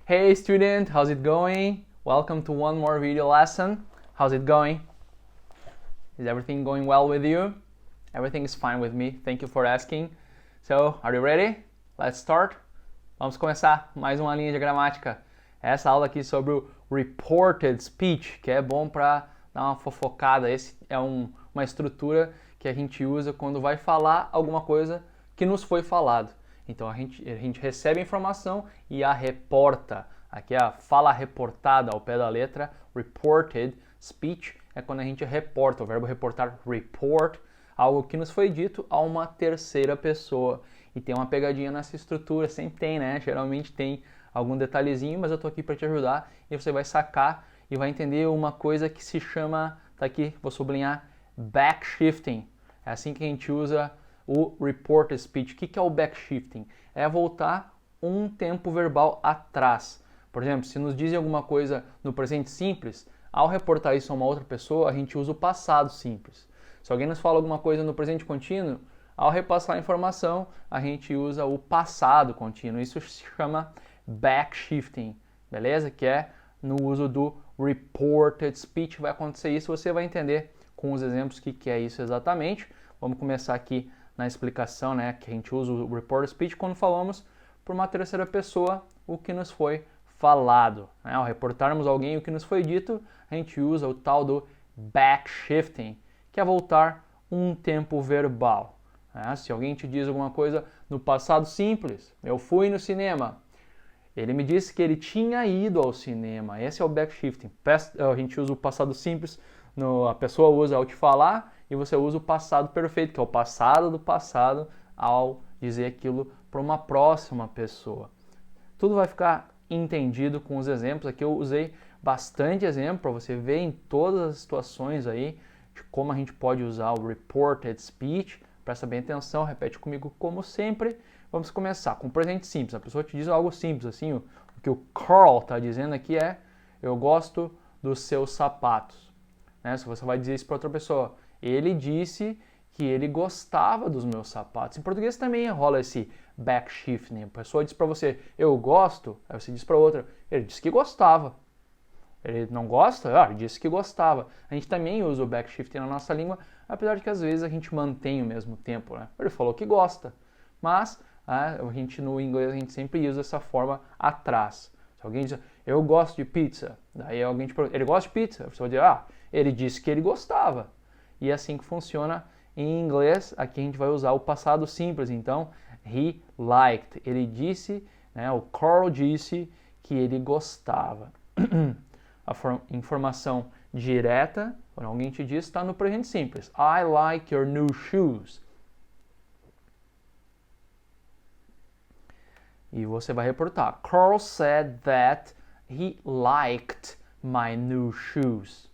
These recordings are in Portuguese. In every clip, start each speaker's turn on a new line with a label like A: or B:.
A: Hey student, how's it going? Welcome to one more video lesson. How's it going? Is everything going well with you? Everything is fine with me. Thank you for asking. So, are you ready? Let's start. Vamos começar mais uma linha de gramática. Essa aula aqui sobre o reported speech, que é bom para dar uma fofocada. Esse é uma estrutura que a gente usa quando vai falar alguma coisa que nos foi falado. Então a gente recebe a informação e a reporta. Aqui é a fala reportada ao pé da letra. Reported speech é quando a gente reporta, o verbo reportar, report, algo que nos foi dito a uma terceira pessoa. E tem uma pegadinha nessa estrutura, sempre tem, né? Geralmente tem algum detalhezinho, mas eu tô aqui para te ajudar e você vai sacar e vai entender uma coisa que se chama, tá aqui, vou sublinhar, backshifting. É assim que a gente usa o reported speech. O que é o backshifting? É voltar um tempo verbal atrás. Por exemplo, se nos dizem alguma coisa no presente simples, ao reportar isso a uma outra pessoa, a gente usa o passado simples. Se alguém nos fala alguma coisa no presente contínuo, ao repassar a informação, a gente usa o passado contínuo. Isso se chama backshifting, beleza? Que é no uso do reported speech. Vai acontecer isso, você vai entender com os exemplos o que é isso exatamente. Vamos começar aqui na explicação, né, que a gente usa o reported speech quando falamos por uma terceira pessoa o que nos foi falado. Né? Ao reportarmos alguém o que nos foi dito, a gente usa o tal do backshifting, que é voltar um tempo verbal. Né? Se alguém te diz alguma coisa no passado simples, eu fui no cinema, ele me disse que ele tinha ido ao cinema. Esse é o backshifting. A gente usa o passado simples, a pessoa usa ao te falar, e você usa o passado perfeito, que é o passado do passado, ao dizer aquilo para uma próxima pessoa. Tudo vai ficar entendido com os exemplos. Aqui eu usei bastante exemplo para você ver em todas as situações aí de como a gente pode usar o reported speech. Presta bem atenção, repete comigo como sempre. Vamos começar com o presente simples. A pessoa te diz algo simples, assim, o que o Carl está dizendo aqui é: eu gosto dos seus sapatos. Né? Se você vai dizer isso para outra pessoa, ele disse que ele gostava dos meus sapatos. Em português também rola esse backshifting. A pessoa diz para você, eu gosto, aí você diz para outra, ele disse que gostava. Ele não gosta? Ele disse que gostava. A gente também usa o backshifting na nossa língua, apesar de que às vezes a gente mantém o mesmo tempo. Né? Ele falou que gosta, mas no inglês a gente sempre usa essa forma atrás. Se alguém diz, eu gosto de pizza, daí alguém te pergunta, ele gosta de pizza? Você vai dizer, ele disse que ele gostava. E é assim que funciona em inglês. Aqui a gente vai usar o passado simples. Então, he liked. Ele disse, né, o Carl disse que ele gostava. A informação direta, quando alguém te diz, está no presente simples. I like your new shoes. E você vai reportar. Carl said that he liked my new shoes.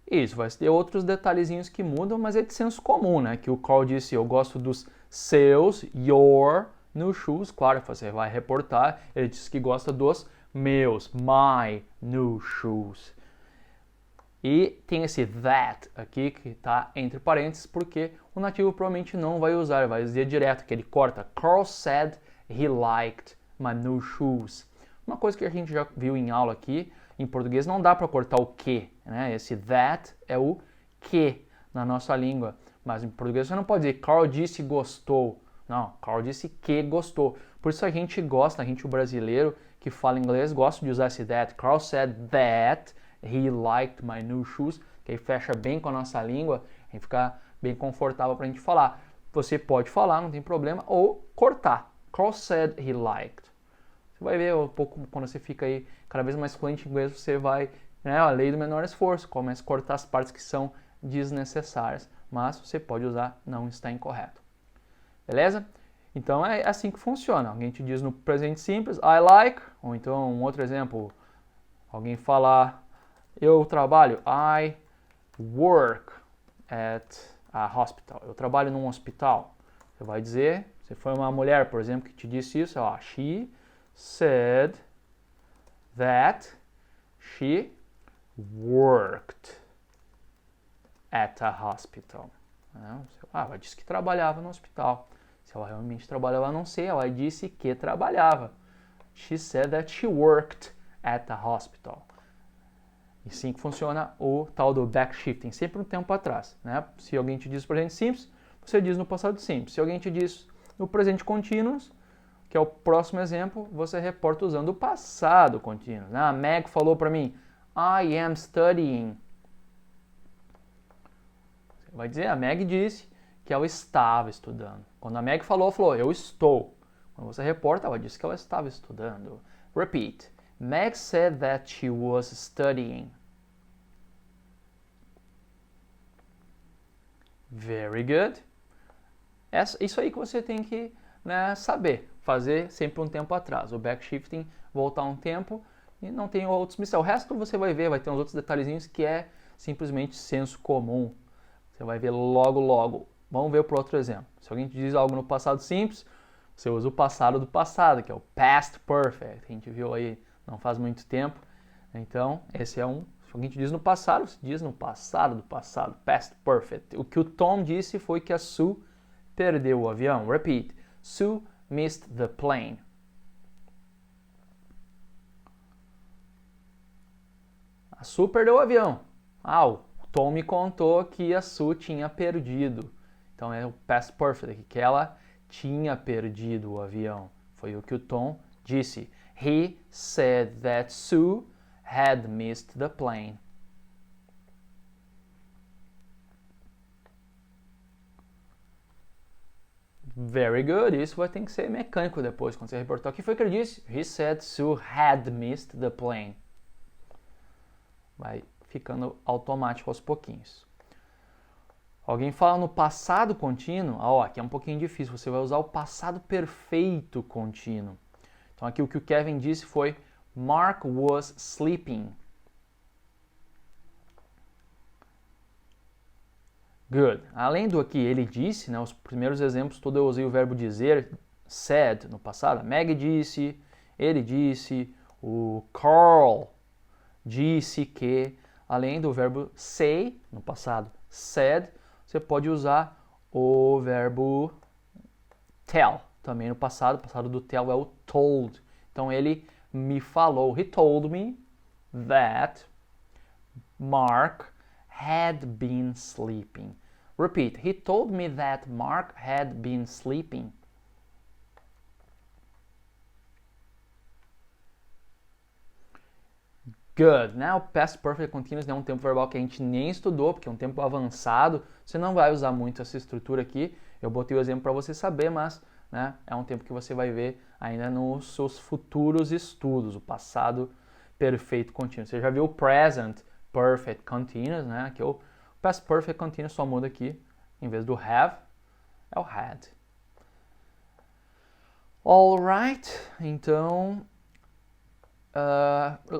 A: Isso, vai ter outros detalhezinhos que mudam, mas é de senso comum, né? Que o Carl disse, eu gosto dos seus, your, new shoes. Claro, você vai reportar, ele disse que gosta dos meus, my new shoes. E tem esse that aqui, que está entre parênteses, porque o nativo provavelmente não vai usar, ele vai dizer direto, que ele corta. Carl said he liked my new shoes. Uma coisa que a gente já viu em aula aqui, em português não dá para cortar o que, né? Esse that é o que na nossa língua, mas em português você não pode dizer Carl disse gostou. Não, Carl disse que gostou. Por isso a gente gosta, o brasileiro que fala inglês gosta de usar esse that. Carl said that he liked my new shoes, que aí fecha bem com a nossa língua, a gente fica bem confortável para a gente falar. Você pode falar, não tem problema, ou cortar. Carl said he liked. Você vai ver um pouco, quando você fica aí cada vez mais fluente em inglês, você vai, né, a lei do menor esforço, começa a cortar as partes que são desnecessárias, mas você pode usar, não está incorreto. Beleza? Então é assim que funciona. Alguém te diz no presente simples, I like, ou então um outro exemplo, alguém fala, eu trabalho, I work at a hospital. Eu trabalho num hospital. Você vai dizer, se foi uma mulher, por exemplo, que te disse isso, she said that she worked at a hospital. Ela disse que trabalhava no hospital. Se Se ela realmente trabalha, ela não sei. Ela disse que trabalhava. She said that she worked at the hospital. E sim que funciona o tal do backshifting, sempre um tempo atrás, né? Se alguém te diz no presente simples, você diz no passado simples. Se alguém te diz no presente contínuo, que é o próximo exemplo, você reporta usando o passado contínuo. Né? A Meg falou para mim, I am studying. Você vai dizer, a Meg disse que ela estava estudando. Quando a Meg falou, eu estou. Quando você reporta, ela disse que ela estava estudando. Repeat. Meg said that she was studying. Very good. Isso aí que você tem que, né, saber. Fazer sempre um tempo atrás. O backshifting, voltar um tempo e não tem outros mistérios. O resto você vai ver, vai ter uns outros detalhezinhos que é simplesmente senso comum. Você vai ver logo, logo. Vamos ver para outro exemplo. Se alguém te diz algo no passado simples, você usa o passado do passado, que é o past perfect. A gente viu aí não faz muito tempo. Então, esse é um. Se alguém te diz no passado, você diz no passado do passado, past perfect. O que o Tom disse foi que a Sue perdeu o avião. Repeat. Sue missed the plane. A Sue perdeu o avião. O Tom me contou que a Sue tinha perdido. Então é o past perfect, que ela tinha perdido o avião. Foi o que o Tom disse. He said that Sue had missed the plane. Very good. Isso vai ter que ser mecânico depois, quando você reportar. O que foi que ele disse? He said Sue had missed the plane. Vai ficando automático aos pouquinhos. Alguém fala no passado contínuo. Aqui é um pouquinho difícil. Você vai usar o passado perfeito contínuo. Então aqui o que o Kevin disse foi Mark was sleeping. Good. Além do que ele disse, né, os primeiros exemplos todos eu usei o verbo dizer, said, no passado. A Meg disse, ele disse, o Carl disse que. Além do verbo say, no passado, said, você pode usar o verbo tell, também no passado. O passado do tell é o told. Então ele me falou. He told me that Mark had been sleeping. Repeat. He told me that Mark had been sleeping. Good. Né? O past perfect continuous é um tempo verbal que a gente nem estudou, porque é um tempo avançado. Você não vai usar muito essa estrutura aqui. Eu botei o exemplo para você saber, mas né, é um tempo que você vai ver ainda nos seus futuros estudos. O passado perfeito contínuo. Você já viu o present perfect continuous, né? Que o past perfect continuous só muda aqui. Em vez do have, é o had. Alright. Então...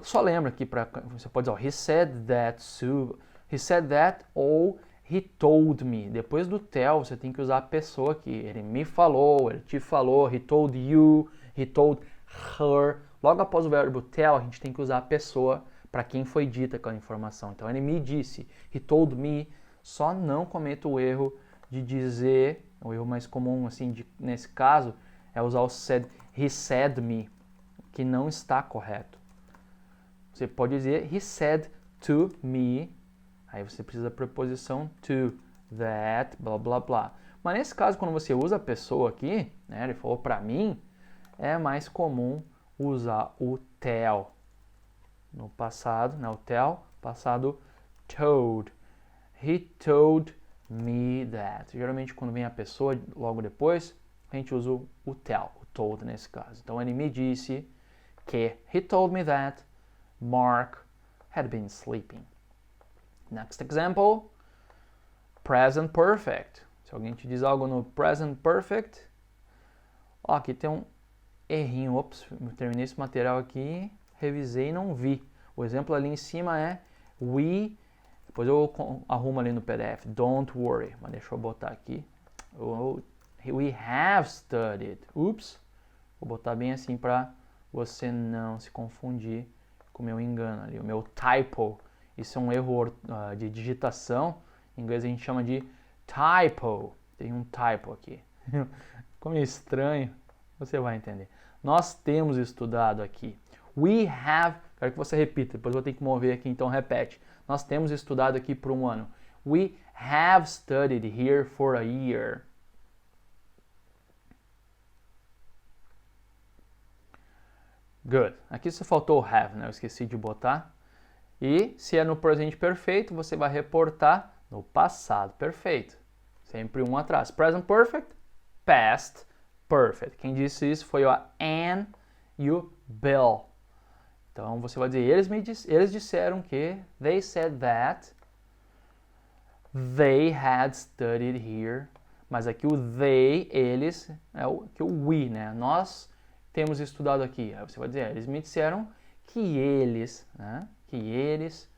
A: só lembra aqui, você pode dizer, he said that, Sue, he said that ou he told me. Depois do tell, você tem que usar a pessoa aqui. Ele me falou, ele te falou, he told you, he told her. Logo após o verbo tell, a gente tem que usar a pessoa para quem foi dita aquela informação. Então, ele me disse, he told me. Só não cometa o erro de dizer, o erro mais comum, assim, nesse caso, é usar o said, he said me, que não está correto. Você pode dizer he said to me, aí você precisa da preposição to, that, blá blá blá. Mas nesse caso, quando você usa a pessoa aqui, né, ele falou para mim, é mais comum usar o tell. No passado, né, o tell, passado told. He told me that. Geralmente quando vem a pessoa logo depois, a gente usa o tell, o told nesse caso. Então ele me disse que he told me that Mark had been sleeping. Next example, present perfect. Se alguém te diz algo no present perfect, aqui tem um errinho. Ops, terminei esse material aqui, revisei e não vi. O exemplo ali em cima é we, depois eu arrumo ali no PDF, don't worry, mas deixa eu botar aqui. We have studied. Oops, vou botar bem assim para você não se confundir com o meu engano ali, o meu typo. Isso é um erro de digitação. Em inglês a gente chama de typo. Tem um typo aqui. ficou meio estranho, você vai entender. Nós temos estudado aqui. We have, quero que você repita, depois eu vou ter que mover aqui, então repete. Nós temos estudado aqui por um ano. We have studied here for a year. Good. Aqui só faltou o have, né? Eu esqueci de botar. E se é no presente perfeito, você vai reportar no passado perfeito. Sempre um atrás. Present perfect, past perfect. Quem disse isso foi o Anne e o Bill. Então você vai dizer, eles disseram que, they said that, they had studied here. Mas aqui o they, eles, é o we, né? Nós temos estudado aqui. Aí você vai dizer, eles me disseram que eles, né? Que eles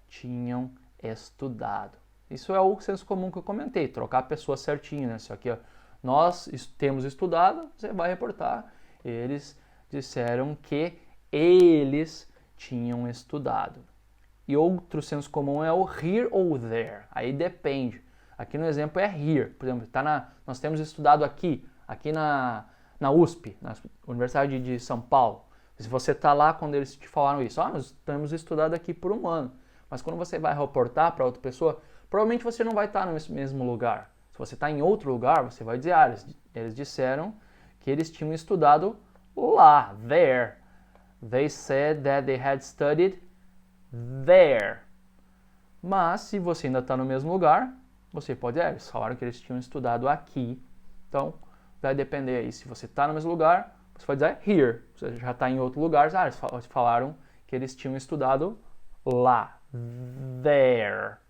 A: tinham estudado. Isso é o senso comum que eu comentei, trocar a pessoa certinho, né? Isso aqui, ó, nós temos estudado, você vai reportar. Eles disseram que eles tinham estudado. E outro senso comum é o here ou there. Aí depende. Aqui no exemplo é here. Por exemplo, nós temos estudado aqui na USP, na Universidade de São Paulo. Se você está lá quando eles te falaram isso, nós temos estudado aqui por um ano. Mas quando você vai reportar para outra pessoa, provavelmente você não vai estar no mesmo lugar. Se você está em outro lugar, você vai dizer, eles disseram que eles tinham estudado lá, there. They said that they had studied there. Mas se você ainda está no mesmo lugar, você pode dizer, eles falaram que eles tinham estudado aqui. Então, vai depender aí. Se você está no mesmo lugar, você vai dizer here. Você já está em outro lugar, eles falaram que eles tinham estudado lá, there.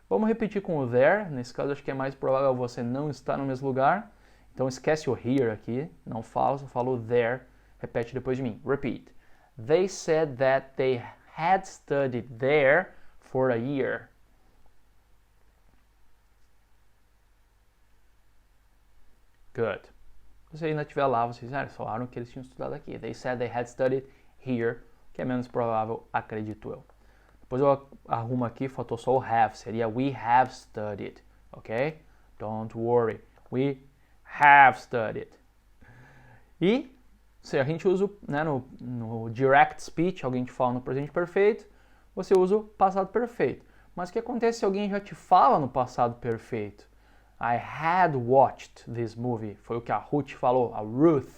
A: Vamos repetir com o there. Nesse caso, acho que é mais provável você não estar no mesmo lugar. Então, esquece o here aqui. Não falo, só falo there. Repete depois de mim. Repeat. They said that they had studied there for a year. Good. Se você ainda estiver lá, vocês falaram que eles tinham estudado aqui. They said they had studied here, que é menos provável, acredito eu. Depois eu arrumo aqui, faltou só o have, seria we have studied, ok? Don't worry, we have studied. E se a gente usa, né, no direct speech, alguém te fala no presente perfeito, você usa o passado perfeito. Mas o que acontece se alguém já te fala no passado perfeito? I had watched this movie. Foi o que a Ruth falou, a Ruth.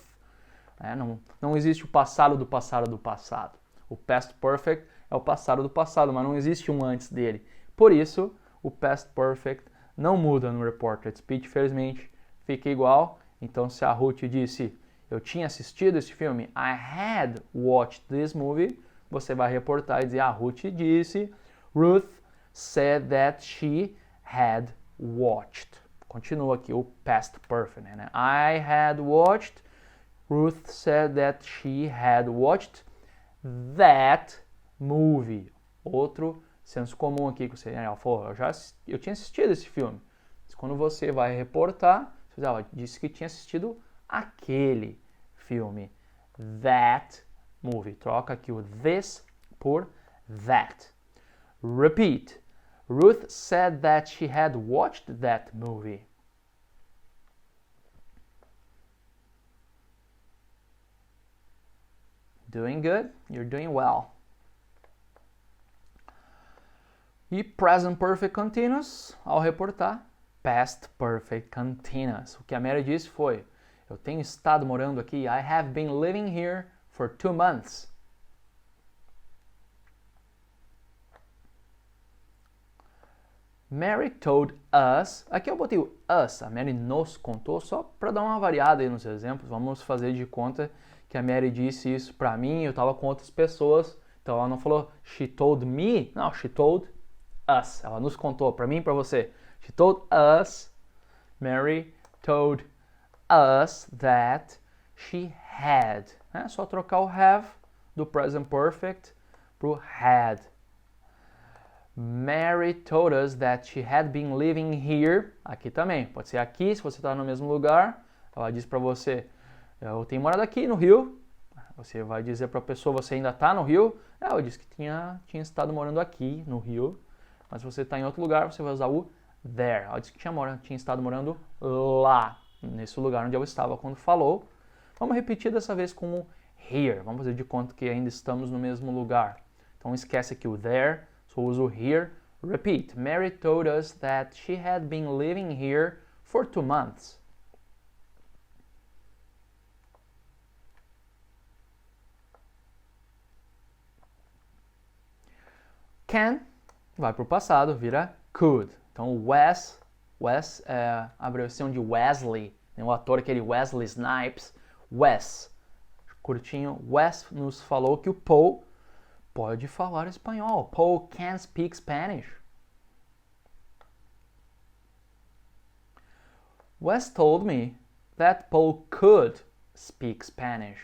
A: Não existe o passado do passado do passado. O past perfect é o passado do passado, mas não existe um antes dele. Por isso, o past perfect não muda no reported speech, felizmente, fica igual. Então, se a Ruth disse, eu tinha assistido esse filme, I had watched this movie, você vai reportar e dizer, a Ruth disse, Ruth said that she had watched. Continua aqui o past perfect, né? I had watched, Ruth said that she had watched that movie. Outro senso comum aqui que você falou, eu tinha assistido esse filme. Mas quando você vai reportar, você disse que tinha assistido aquele filme. That movie. Troca aqui o this por that. Repeat. Ruth said that she had watched that movie. Doing good? You're doing well. E present perfect continuous, ao reportar, past perfect continuous. O que a Mary disse foi, eu tenho estado morando aqui, I have been living here for 2 months. Mary told us, aqui eu botei o us, a Mary nos contou, só para dar uma variada aí nos exemplos, vamos fazer de conta que a Mary disse isso para mim, eu estava com outras pessoas, então ela não falou she told me, não, she told us, ela nos contou, para mim e para você. She told us, Mary told us that she had. É só trocar o have do present perfect pro had. Mary told us that she had been living here. Aqui também, pode ser aqui, se você está no mesmo lugar. Ela diz para você, eu tenho morado aqui no Rio. Você vai dizer para a pessoa, você ainda está no Rio? Ela disse que tinha estado morando aqui no Rio. Mas se você está em outro lugar, você vai usar o there. Ela disse que tinha estado morando lá. nesse lugar onde eu estava quando falou. Vamos repetir dessa vez com o here. Vamos fazer de conta que ainda estamos no mesmo lugar. Então esquece aqui o there, só uso o here. Repeat. Mary told us that she had been living here for 2 months. Can vai para o passado, vira could. Então Wes é a abreviação de Wesley, né? O ator aquele Wesley Snipes. Wes, curtinho, Wes nos falou que o Paul pode falar espanhol. Paul can speak Spanish. Wes told me that Paul could speak Spanish.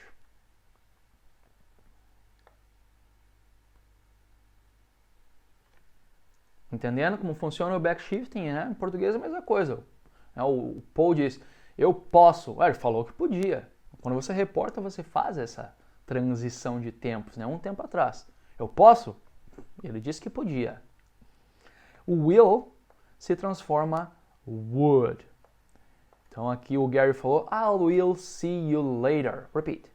A: Entendendo como funciona o backshifting, né? Em português é a mesma coisa. O Paul diz, eu posso. Ele falou que podia. Quando você reporta, você faz essa transição de tempos, né? Um tempo atrás. Eu posso? Ele disse que podia. O will se transforma would. Então aqui o Gary falou, I will see you later. Repeat.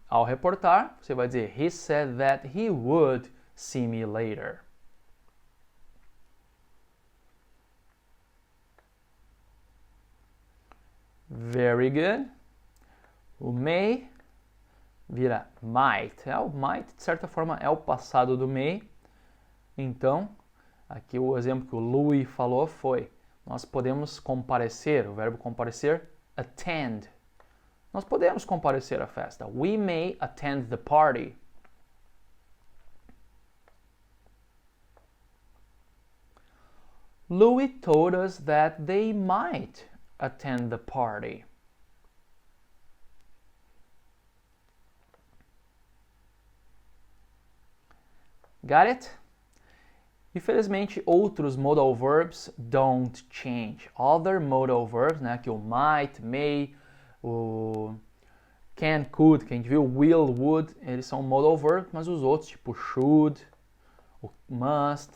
A: Ao reportar, você vai dizer, he said that he would see me later. Very good. O may vira might. O might, de certa forma, é o passado do may. Então, aqui o exemplo que o Louis falou foi, nós podemos comparecer, o verbo comparecer, attend. Nós podemos comparecer à festa. We may attend the party. Louis told us that they might attend the party. Got it? Infelizmente, outros modal verbs don't change. Other modal verbs, né, que o might, may, o can, could, que a gente viu, will, would, eles são modal verbs, mas os outros, tipo should, o must,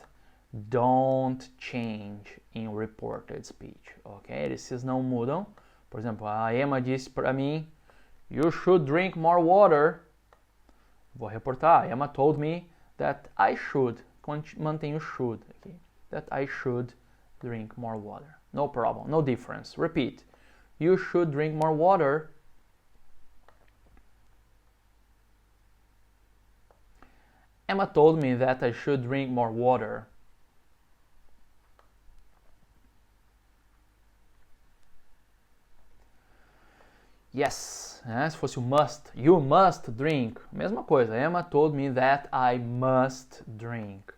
A: don't change in reported speech, ok? Esses não mudam. Por exemplo, a Emma disse para mim, you should drink more water. Vou reportar, a Emma told me that I should, mantenho should aqui, that I should drink more water. No problem, no difference. Repeat. You should drink more water. Emma told me that I should drink more water. Yes, se fosse o must, you must drink. Mesma coisa, Emma told me that I must drink.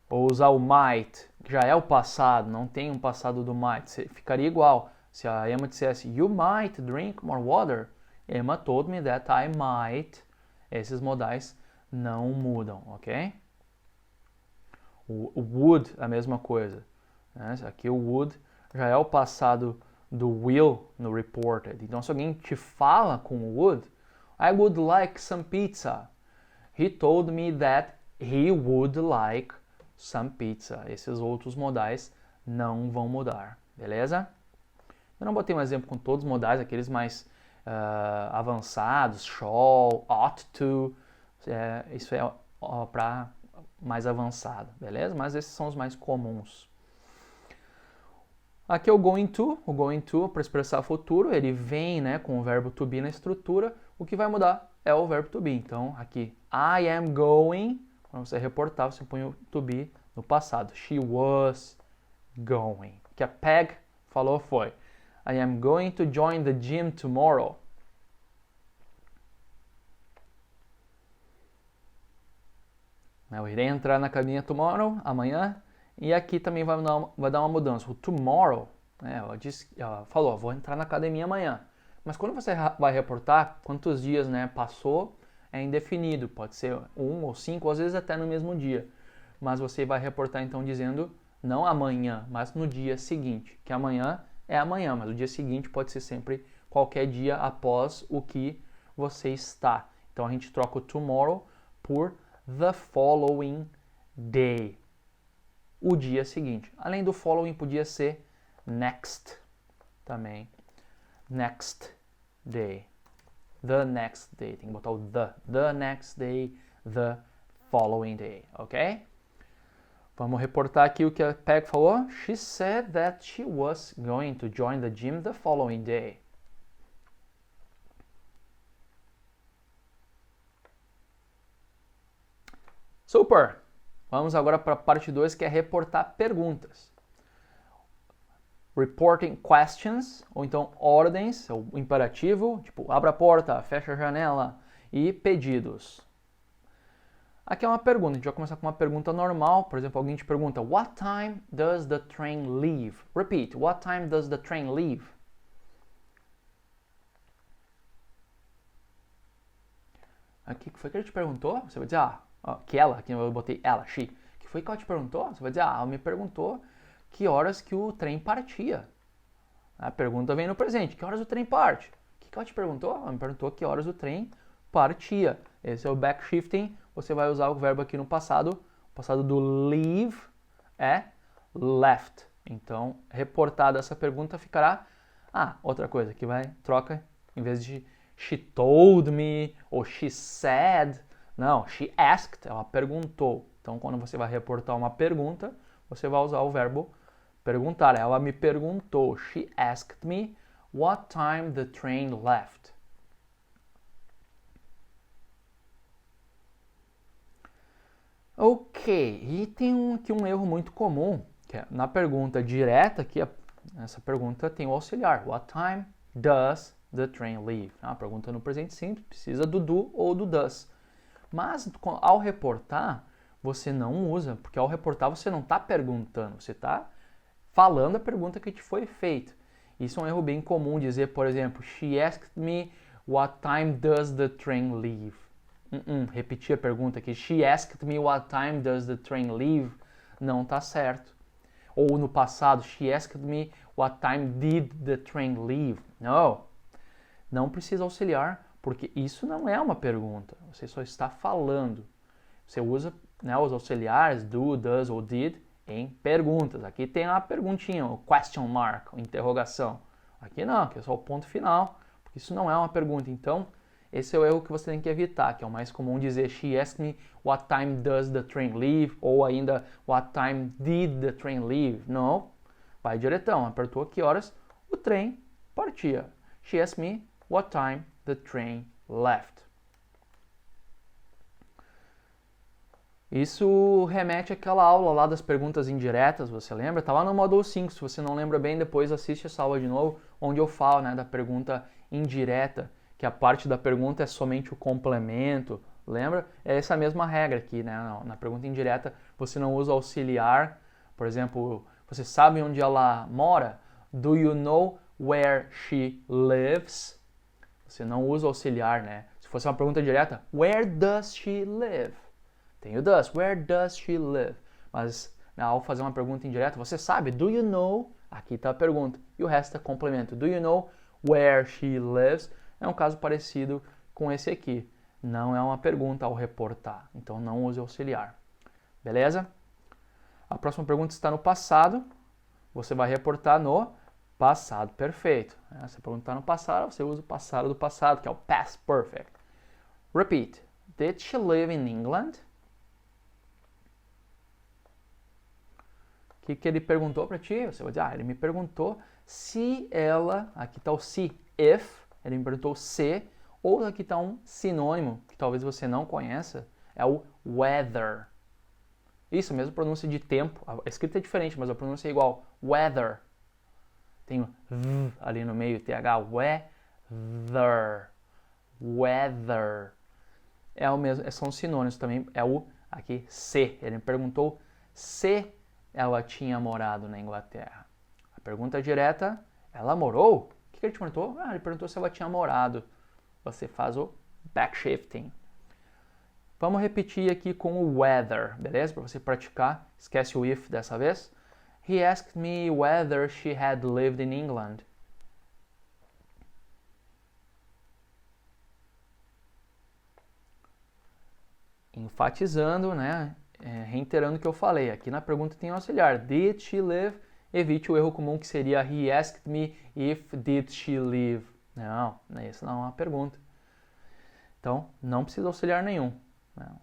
A: Ou usar o might, que já é o passado, não tem um passado do might, ficaria igual. Se a Emma dissesse, you might drink more water, Emma told me that I might. Esses modais não mudam, ok? O would, a mesma coisa. Aqui o would já é o passado do will no reported. Então, se alguém te fala com o would, I would like some pizza. He told me that he would like some pizza. Esses outros modais não vão mudar, beleza? Eu não botei um exemplo com todos os modais, aqueles mais avançados, shall, ought to, isso é para mais avançado, beleza? Mas esses são os mais comuns. Aqui é o going to para expressar futuro, ele vem, né, com o verbo to be na estrutura, o que vai mudar é o verbo to be. Então, aqui, I am going, quando você reportar, você põe o to be no passado. She was going. O que a Peg falou foi, I am going to join the gym tomorrow. Eu irei entrar na academia tomorrow, amanhã. E aqui também vai dar uma mudança. O tomorrow, né, ela falou, vou entrar na academia amanhã. Mas quando você vai reportar, quantos dias, né, passou, é indefinido. Pode ser 1 ou 5, às vezes até no mesmo dia. Mas você vai reportar então dizendo, não amanhã, mas no dia seguinte. Que amanhã é amanhã, mas o dia seguinte pode ser sempre qualquer dia após o que você está. Então a gente troca o tomorrow por the following day. o dia seguinte. Além do following, podia ser next também. Next day. The next day. Tem que botar o the. The next day. The following day. Ok? Vamos reportar aqui o que a Peg falou. She said that she was going to join the gym the following day. Super! Vamos agora para a parte 2, que é reportar perguntas. Reporting questions, ou então ordens, o imperativo, tipo abra a porta, fecha a janela, e pedidos. Aqui é uma pergunta, a gente vai começar com uma pergunta normal. Por exemplo, alguém te pergunta, what time does the train leave? Repeat, what time does the train leave? Aqui, que foi que ele te perguntou? Você vai dizer, que ela, aqui eu botei ela, she. Que foi que ela te perguntou? Você vai dizer, ela me perguntou que horas que o trem partia. A pergunta vem no presente, que horas o trem parte? O que ela te perguntou? Ela me perguntou que horas o trem partia. Esse é o backshifting. Você vai usar o verbo aqui no passado. O passado do leave é left. Então, reportada essa pergunta ficará... outra coisa que vai, troca, em vez de she told me ou she said, não, she asked, ela perguntou. Então, quando você vai reportar uma pergunta, você vai usar o verbo perguntar. Ela me perguntou. She asked me what time the train left. Ok, e tem aqui um erro muito comum, que é na pergunta direta, aqui, essa pergunta tem o auxiliar. What time does the train leave? A pergunta no presente simples precisa do do ou do does. Mas ao reportar, você não usa, porque ao reportar você não está perguntando, você está falando a pergunta que te foi feita. Isso é um erro bem comum, dizer, por exemplo, she asked me what time does the train leave? Repetir a pergunta aqui, she asked me what time does the train leave? Não está certo. Ou no passado, she asked me what time did the train leave? Não precisa auxiliar, porque isso não é uma pergunta, você só está falando. Você usa os auxiliares do, does ou did em perguntas. Aqui tem a perguntinha, o question mark, a interrogação. Aqui não, aqui é só o ponto final, porque isso não é uma pergunta. Então, esse é o erro que você tem que evitar, que é o mais comum dizer she asked me what time does the train leave, ou ainda what time did the train leave. Não, vai diretão, apertou que horas o trem partia. She asked me what time the train left. Isso remete àquela aula lá das perguntas indiretas, você lembra? Tá lá no módulo 5, se você não lembra bem, depois assiste essa aula de novo, onde eu falo da pergunta indireta, que a parte da pergunta é somente o complemento, lembra? É essa mesma regra aqui, na pergunta indireta você não usa auxiliar, por exemplo, você sabe onde ela mora? Do you know where she lives? Você não usa auxiliar, Se fosse uma pergunta direta, where does she live? Tem o does, where does she live? Mas ao fazer uma pergunta indireta, você sabe, do you know? Aqui está a pergunta. E o resto é complemento. Do you know where she lives? É um caso parecido com esse aqui. Não é uma pergunta ao reportar, então não use auxiliar. Beleza? A próxima pergunta está no passado. Você vai reportar no passado perfeito. Se a pergunta está no passado, você usa o passado do passado, que é o past perfect. Repeat. Did she live in England? O que ele perguntou para ti? Você vai dizer, ele me perguntou se ela, aqui está o se, if, ele me perguntou se, ou aqui está um sinônimo, que talvez você não conheça, é o weather. Isso, a mesma pronúncia de tempo, a escrita é diferente, mas a pronúncia é igual, weather. Tem o v ali no meio, TH, weather, weather. É o mesmo, são sinônimos também, é o, aqui, se, ele me perguntou se ela tinha morado na Inglaterra. A pergunta direta, ela morou? O que ele te perguntou? Ele perguntou se ela tinha morado. Você faz o backshifting. Vamos repetir aqui com o weather, beleza? Para você praticar. Esquece o if dessa vez. He asked me whether she had lived in England. Enfatizando, reiterando o que eu falei, aqui na pergunta tem auxiliar. Did she live? Evite o erro comum que seria he asked me if did she live. Não, isso não é uma pergunta. Então, não precisa auxiliar nenhum.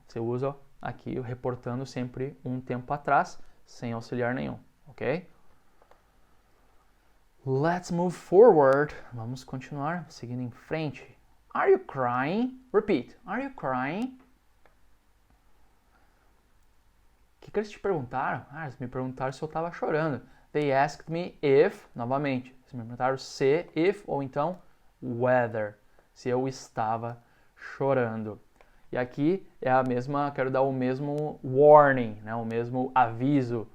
A: Você usa aqui reportando sempre um tempo atrás, sem auxiliar nenhum, ok? Let's move forward. Vamos continuar, seguindo em frente. Are you crying? Repeat. Are you crying? O que eles te perguntaram? Eles me perguntaram se eu estava chorando. They asked me if, novamente, eles me perguntaram se, if, ou então whether, se eu estava chorando. E aqui é a mesma, quero dar o mesmo warning, né, o mesmo aviso.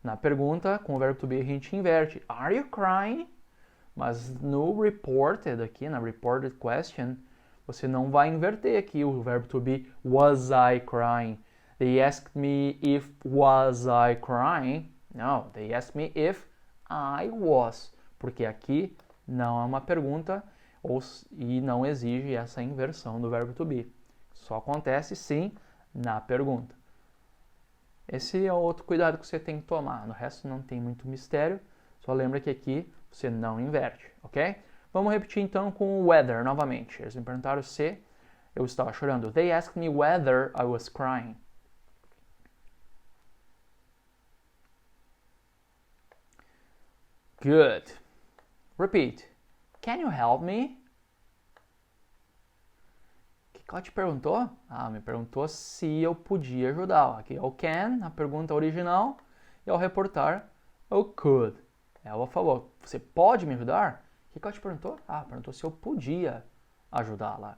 A: Na pergunta, com o verbo to be a gente inverte. Are you crying? Mas no reported aqui, na reported question, você não vai inverter aqui o verbo to be was I crying. They asked me if was I crying. No, they asked me if I was. Porque aqui não é uma pergunta e não exige essa inversão do verbo to be. Só acontece sim na pergunta. Esse é o outro cuidado que você tem que tomar. No resto não tem muito mistério. Só lembra que aqui você não inverte, ok? Vamos repetir então com o whether novamente. Eles me perguntaram se eu estava chorando. They asked me whether I was crying. Good. Repeat. Can you help me? O que ela te perguntou? Me perguntou se eu podia ajudar. Aqui é o can, a pergunta original, e ao reportar, eu could. Ela falou, você pode me ajudar? O que ela te perguntou? Perguntou se eu podia ajudá-la.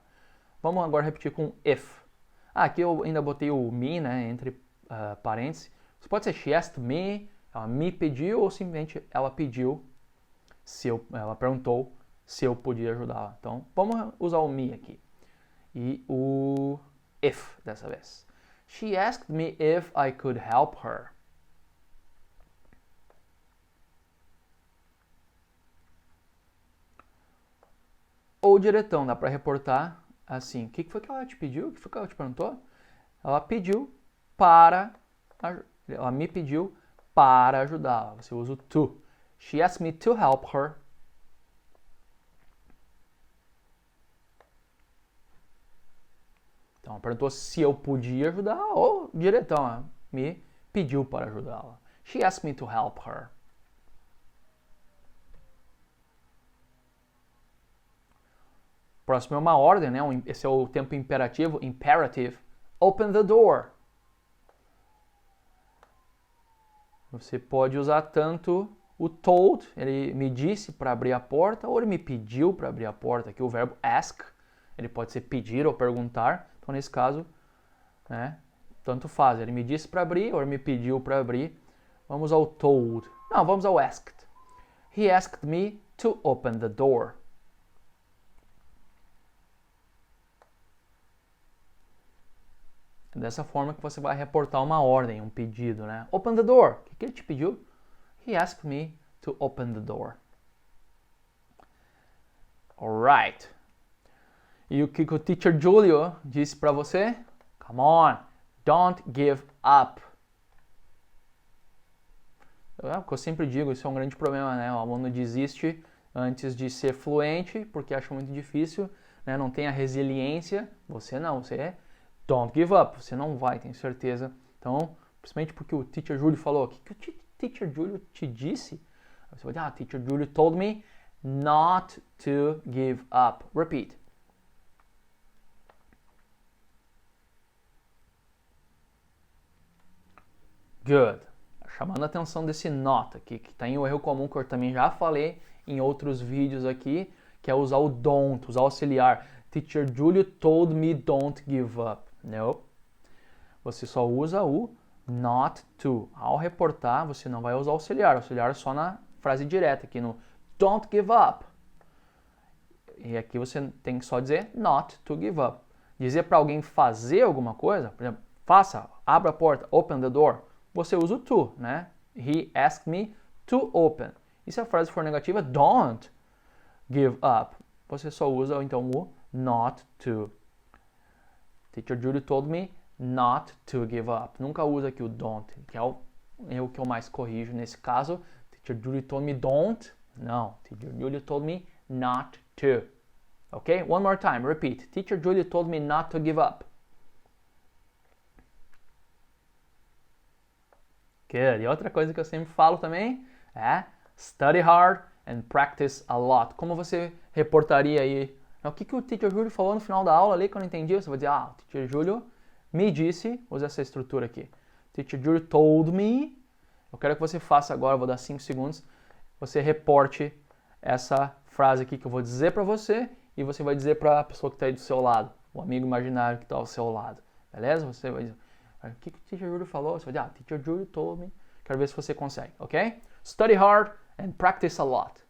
A: Vamos agora repetir com if. Aqui eu ainda botei o me, né, entre parênteses. Isso pode ser she asked me, ela me pediu, ou simplesmente ela pediu, ela perguntou se eu podia ajudá-la. Então, vamos usar o me aqui. E o if dessa vez. She asked me if I could help her. Ou diretão, dá para reportar assim. O que foi que ela te pediu? O que foi que ela te perguntou? Ela me pediu para ajudá-la. Você usa o to. She asked me to help her. Então, ela perguntou se eu podia ajudar, ou diretão, ela me pediu para ajudá-la. She asked me to help her. Próximo é uma ordem, né? Esse é o tempo imperativo, imperative. Open the door. Você pode usar tanto o told, ele me disse para abrir a porta, ou ele me pediu para abrir a porta. Aqui o verbo ask, ele pode ser pedir ou perguntar. Então, nesse caso, né, tanto faz. Ele me disse para abrir, ou ele me pediu para abrir. Vamos ao told. Não, vamos ao asked. He asked me to open the door. É dessa forma que você vai reportar uma ordem, um pedido, né? Open the door. O que ele te pediu? He asked me to open the door. Alright. E o que o teacher Julio disse para você? Come on, don't give up. É o que eu sempre digo, isso é um grande problema, né? O aluno desiste antes de ser fluente, porque acha muito difícil, né? Não tem a resiliência. Você não, você don't give up. Você não vai, tenho certeza. Então, principalmente porque o teacher Julio falou, o que o teacher Julio te disse? Você vai dizer, teacher Julio told me not to give up. Repeat. Good. Chamando a atenção desse not aqui, que está em um erro comum que eu também já falei em outros vídeos aqui, que é usar o don't, usar o auxiliar. Teacher Julio told me don't give up. No. Você só usa o not to. Ao reportar, você não vai usar o auxiliar. O auxiliar é só na frase direta, aqui no don't give up. E aqui você tem que só dizer not to give up. Dizer para alguém fazer alguma coisa, por exemplo, faça, abra a porta, open the door. Você usa o to, né? He asked me to open. E se a frase for negativa, don't give up. Você só usa então o not to. Teacher Julie told me not to give up. Nunca usa aqui o don't, que é o erro que eu mais corrijo nesse caso. Teacher Julie told me don't. Não, Teacher Julie told me not to. Ok? One more time, repeat. Teacher Julie told me not to give up. Good. E outra coisa que eu sempre falo também é study hard and practice a lot. Como você reportaria aí? O que o Teacher Júlio falou no final da aula ali que eu não entendi? Você vai dizer, o Teacher Júlio me disse, usa essa estrutura aqui. Teacher Júlio told me. Eu quero que você faça agora, vou dar 5 segundos. Você reporte essa frase aqui que eu vou dizer para você e você vai dizer para a pessoa que está aí do seu lado, o amigo imaginário que está ao seu lado. Beleza? Você vai dizer, o que o Teacher Júlio falou? Você vai dizer, Teacher Júlio told me. Quero ver se você consegue, ok? Study hard and practice a lot.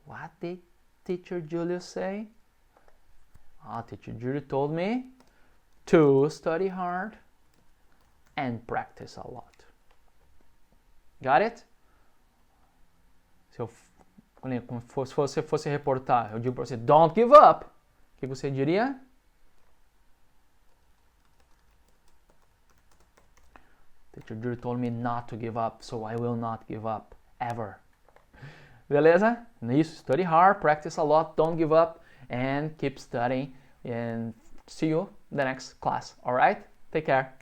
A: What did Teacher Julia say? Teacher Julia told me to study hard and practice a lot. Got it? Se você fosse reportar, eu digo para você, don't give up. O que você diria? Teacher Julia told me not to give up, so I will not give up ever. Beleza? Isso, study hard, practice a lot, don't give up, and keep studying. And see you in the next class. Alright? Take care.